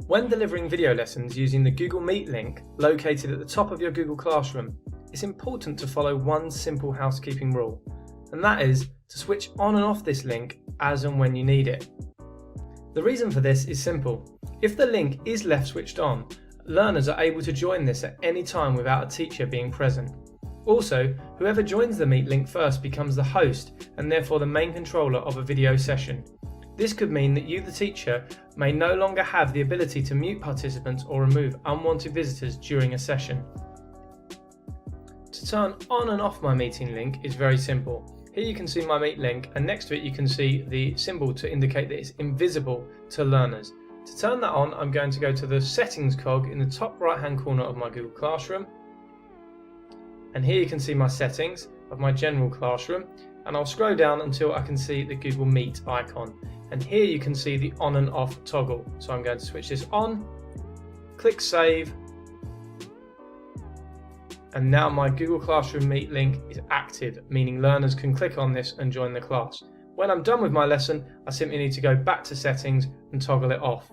When delivering video lessons using the Google Meet link located at the top of your Google Classroom, it's important to follow one simple housekeeping rule, and that is to switch on and off this link as and when you need it. The reason for this is simple. If the link is left switched on, learners are able to join this at any time without a teacher being present. Also, whoever joins the Meet link first becomes the host and therefore the main controller of a video session. This could mean that you, the teacher, may no longer have the ability to mute participants or remove unwanted visitors during a session. To turn on and off my meeting link is very simple. Here you can see my Meet link, and next to it you can see the symbol to indicate that it's invisible to learners. To turn that on, I'm going to go to the settings cog in the top right hand corner of my Google Classroom, and here you can see my settings of my general classroom, and I'll scroll down until I can see the Google Meet icon, and here you can see the on and off toggle. So I'm going to switch this on, click save, and now my Google Classroom Meet link is active, meaning learners can click on this and join the class. When I'm done with my lesson, I simply need to go back to settings and toggle it off.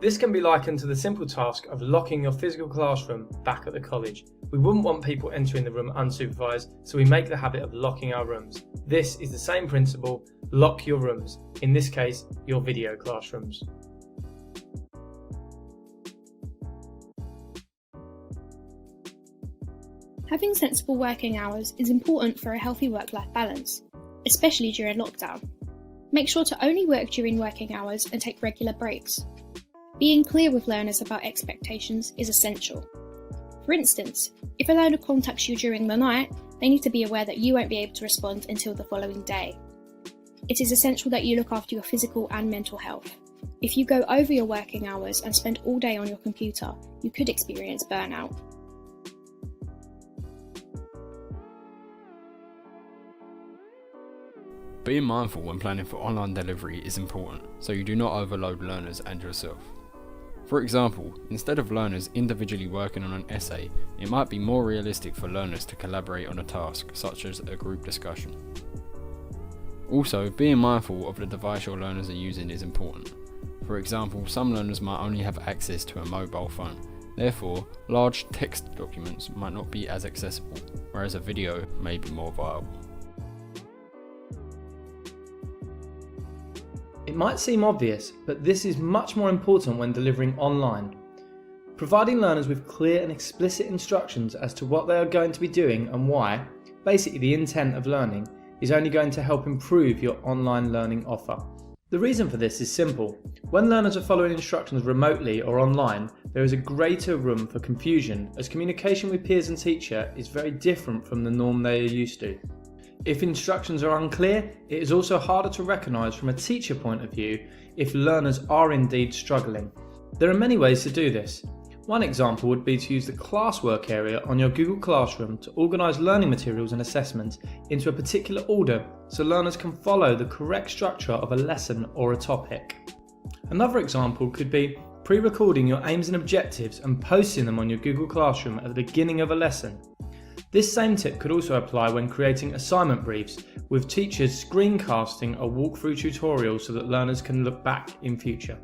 This can be likened to the simple task of locking your physical classroom back at the college. We wouldn't want people entering the room unsupervised, so we make the habit of locking our rooms. This is the same principle: lock your rooms, in this case, your video classrooms. Having sensible working hours is important for a healthy work-life balance, especially during lockdown. Make sure to only work during working hours and take regular breaks. Being clear with learners about expectations is essential. For instance, if a learner contacts you during the night, they need to be aware that you won't be able to respond until the following day. It is essential that you look after your physical and mental health. If you go over your working hours and spend all day on your computer, you could experience burnout. Being mindful when planning for online delivery is important, so you do not overload learners and yourself. For example, instead of learners individually working on an essay, it might be more realistic for learners to collaborate on a task, such as a group discussion. Also, being mindful of the device your learners are using is important. For example, some learners might only have access to a mobile phone. Therefore, large text documents might not be as accessible, whereas a video may be more viable. It might seem obvious, but this is much more important when delivering online. Providing learners with clear and explicit instructions as to what they are going to be doing and why, basically the intent of learning, is only going to help improve your online learning offer. The reason for this is simple. When learners are following instructions remotely or online, there is a greater room for confusion, as communication with peers and teacher is very different from the norm they are used to. If instructions are unclear, it is also harder to recognise from a teacher point of view if learners are indeed struggling. There are many ways to do this. One example would be to use the classwork area on your Google Classroom to organise learning materials and assessments into a particular order so learners can follow the correct structure of a lesson or a topic. Another example could be pre-recording your aims and objectives and posting them on your Google Classroom at the beginning of a lesson. This same tip could also apply when creating assignment briefs, with teachers screencasting a walkthrough tutorial so that learners can look back in future.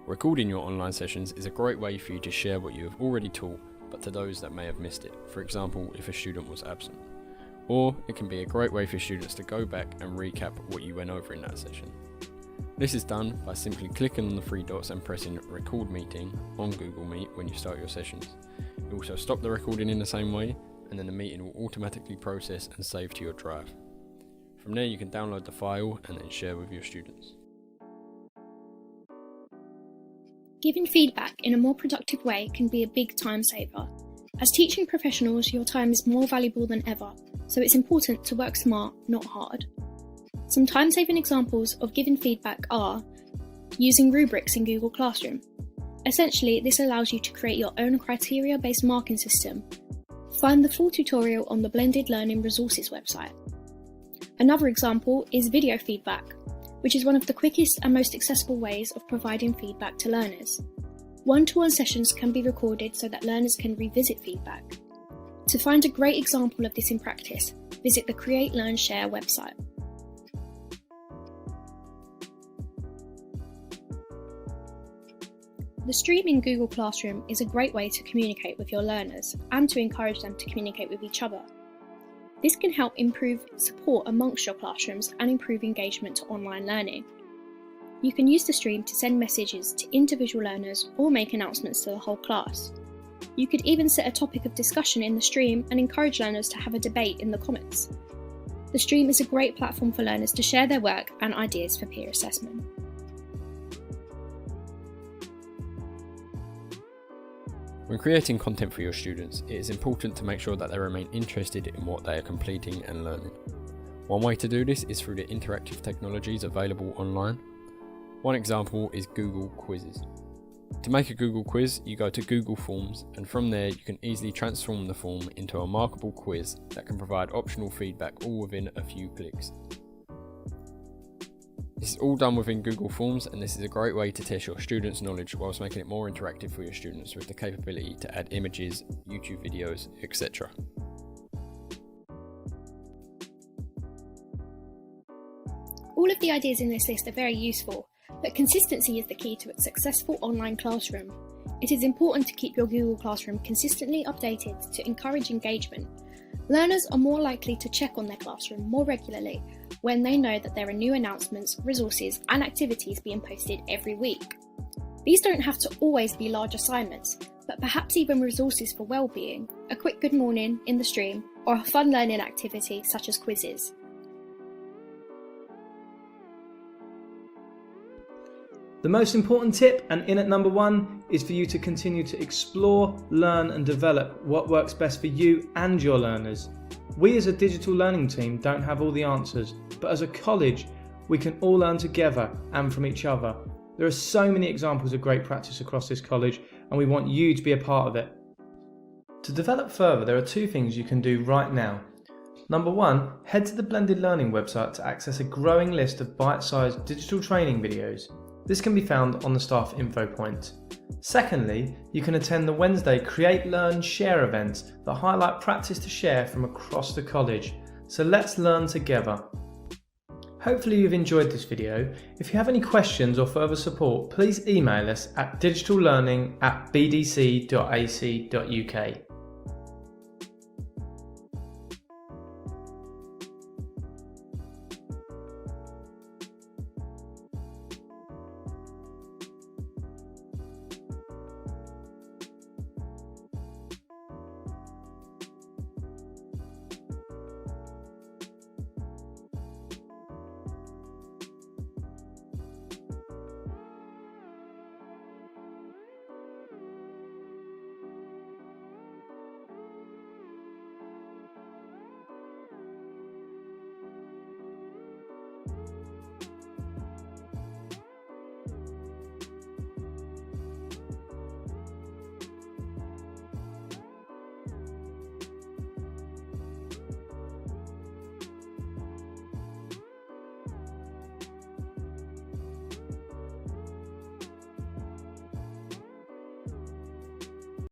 Recording your online sessions is a great way for you to share what you have already taught, but to those that may have missed it, for example if a student was absent. Or it can be a great way for students to go back and recap what you went over in that session. This is done by simply clicking on the three dots and pressing Record Meeting on Google Meet when you start your sessions. You also stop the recording in the same way, and then the meeting will automatically process and save to your drive. From there you can download the file and then share with your students. Giving feedback in a more productive way can be a big time saver. As teaching professionals, your time is more valuable than ever, so it's important to work smart, not hard. Some time-saving examples of giving feedback are using rubrics in Google Classroom. Essentially, this allows you to create your own criteria-based marking system. Find the full tutorial on the Blended Learning Resources website. Another example is video feedback, which is one of the quickest and most accessible ways of providing feedback to learners. One-to-one sessions can be recorded so that learners can revisit feedback. To find a great example of this in practice, visit the Create, Learn, Share website. The stream in Google Classroom is a great way to communicate with your learners and to encourage them to communicate with each other. This can help improve support amongst your classrooms and improve engagement to online learning. You can use the stream to send messages to individual learners or make announcements to the whole class. You could even set a topic of discussion in the stream and encourage learners to have a debate in the comments. The stream is a great platform for learners to share their work and ideas for peer assessment. When creating content for your students, it is important to make sure that they remain interested in what they are completing and learning. One way to do this is through the interactive technologies available online. One example is Google Quizzes. To make a Google quiz, you go to Google Forms, and from there you can easily transform the form into a markable quiz that can provide optional feedback all within a few clicks. This is all done within Google Forms, and this is a great way to test your students' knowledge whilst making it more interactive for your students with the capability to add images, YouTube videos, etc. All of the ideas in this list are very useful, but consistency is the key to a successful online classroom. It is important to keep your Google Classroom consistently updated to encourage engagement. Learners are more likely to check on their classroom more regularly when they know that there are new announcements, resources, and activities being posted every week. These don't have to always be large assignments, but perhaps even resources for well-being, a quick good morning in the stream, or a fun learning activity such as quizzes. The most important tip, and in at number 1, is for you to continue to explore, learn and develop what works best for you and your learners. We as a digital learning team don't have all the answers, but as a college, we can all learn together and from each other. There are so many examples of great practice across this college, and we want you to be a part of it. To develop further, there are 2 things you can do right now. Number 1, head to the Blended Learning website to access a growing list of bite-sized digital training videos. This can be found on the staff info point. Secondly, you can attend the Wednesday Create, Learn, Share events that highlight practice to share from across the college. So let's learn together. Hopefully you've enjoyed this video. If you have any questions or further support, please email us at digitallearning@bdc.ac.uk.